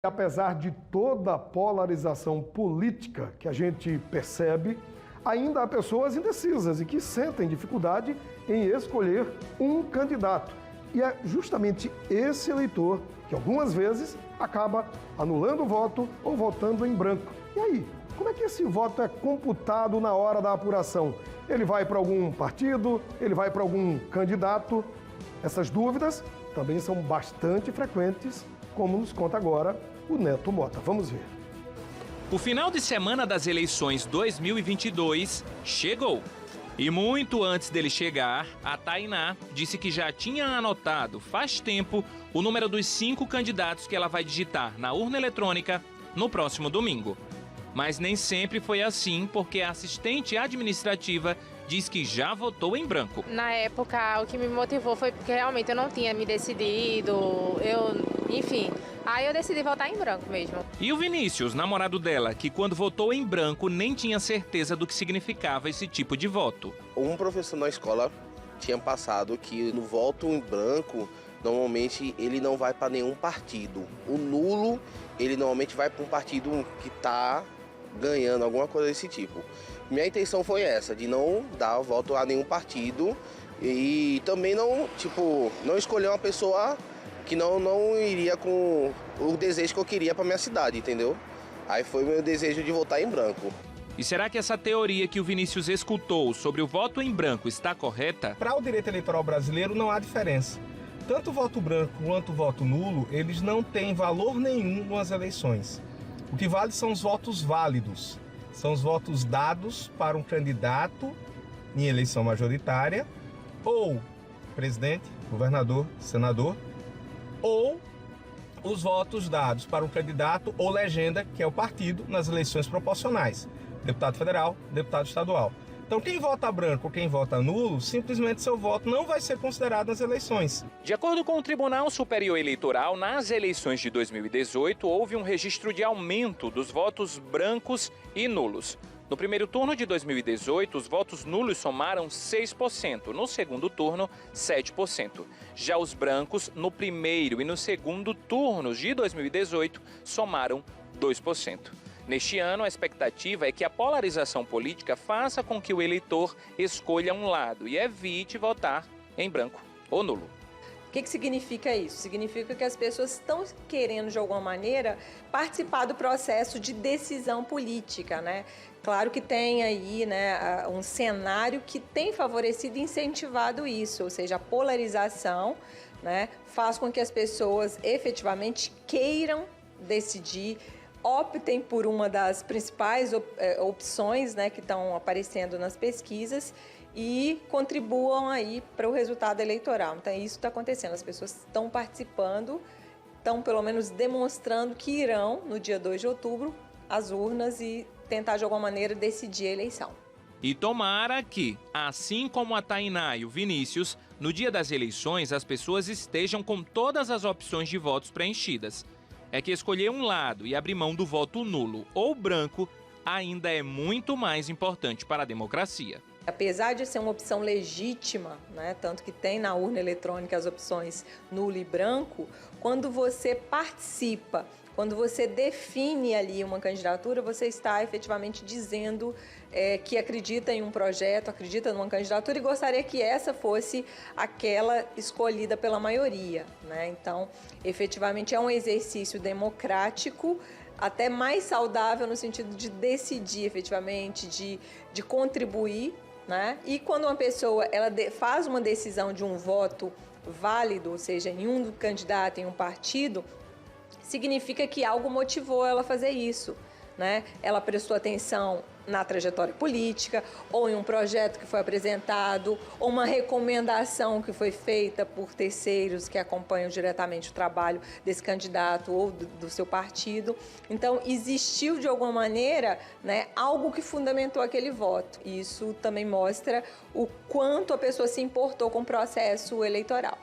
Apesar de toda a polarização política que a gente percebe, ainda há pessoas indecisas e que sentem dificuldade em escolher um candidato. E é justamente esse eleitor que algumas vezes acaba anulando o voto ou votando em branco. E aí, como é que esse voto é computado na hora da apuração? Ele vai para algum partido? Ele vai para algum candidato? Essas dúvidas também são bastante frequentes, como nos conta agora o Neto Mota. Vamos ver. O final de semana das eleições 2022 chegou. E muito antes dele chegar, a Tainá disse que já tinha anotado faz tempo o número dos 5 candidatos que ela vai digitar na urna eletrônica no próximo domingo. Mas nem sempre foi assim, porque a assistente administrativa diz que já votou em branco. Na época, o que me motivou foi porque realmente eu não tinha me decidido, enfim. Aí eu decidi votar em branco mesmo. E o Vinícius, namorado dela, que quando votou em branco nem tinha certeza do que significava esse tipo de voto. Um professor na escola tinha passado que no voto em branco, normalmente ele não vai para nenhum partido. O nulo, ele normalmente vai para um partido que está ganhando, alguma coisa desse tipo. Minha intenção foi essa, de não dar voto a nenhum partido e também não escolher uma pessoa que não iria com o desejo que eu queria para minha cidade, entendeu? Aí foi o meu desejo de votar em branco. E será que essa teoria que o Vinícius escutou sobre o voto em branco está correta? Para o direito eleitoral brasileiro não há diferença. Tanto o voto branco quanto o voto nulo, eles não têm valor nenhum nas eleições. O que vale são os votos válidos. São os votos dados para um candidato em eleição majoritária, ou presidente, governador, senador, ou os votos dados para um candidato ou legenda, que é o partido, nas eleições proporcionais. Deputado federal, deputado estadual. Então, quem vota branco ou quem vota nulo, simplesmente seu voto não vai ser considerado nas eleições. De acordo com o Tribunal Superior Eleitoral, nas eleições de 2018, houve um registro de aumento dos votos brancos e nulos. No primeiro turno de 2018, os votos nulos somaram 6%, no segundo turno, 7%. Já os brancos, no primeiro e no segundo turnos de 2018, somaram 2%. Neste ano, a expectativa é que a polarização política faça com que o eleitor escolha um lado e evite votar em branco ou nulo. O que significa isso? Significa que as pessoas estão querendo, de alguma maneira, participar do processo de decisão política, né? Claro que tem aí, né, um cenário que tem favorecido e incentivado isso, ou seja, a polarização, né, faz com que as pessoas efetivamente queiram decidir, optem por uma das principais opções, né, que estão aparecendo nas pesquisas e contribuam aí para o resultado eleitoral. Então isso está acontecendo, as pessoas estão participando, estão pelo menos demonstrando que irão, no dia 2 de outubro, às urnas e tentar de alguma maneira decidir a eleição. E tomara que, assim como a Tainá e o Vinícius, no dia das eleições as pessoas estejam com todas as opções de votos preenchidas. É que escolher um lado e abrir mão do voto nulo ou branco ainda é muito mais importante para a democracia. Apesar de ser uma opção legítima, né, tanto que tem na urna eletrônica as opções nulo e branco, quando você participa, quando você define ali uma candidatura, você está efetivamente dizendo que acredita em um projeto, acredita numa candidatura e gostaria que essa fosse aquela escolhida pela maioria, né? Então, efetivamente é um exercício democrático, até mais saudável no sentido de decidir efetivamente, de contribuir, né? E quando uma pessoa faz uma decisão de um voto válido, ou seja, em um candidato, em um partido, significa que algo motivou ela a fazer isso, né? Ela prestou atenção na trajetória política, ou em um projeto que foi apresentado, ou uma recomendação que foi feita por terceiros que acompanham diretamente o trabalho desse candidato ou do seu partido. Então, existiu de alguma maneira, né, algo que fundamentou aquele voto. E isso também mostra o quanto a pessoa se importou com o processo eleitoral.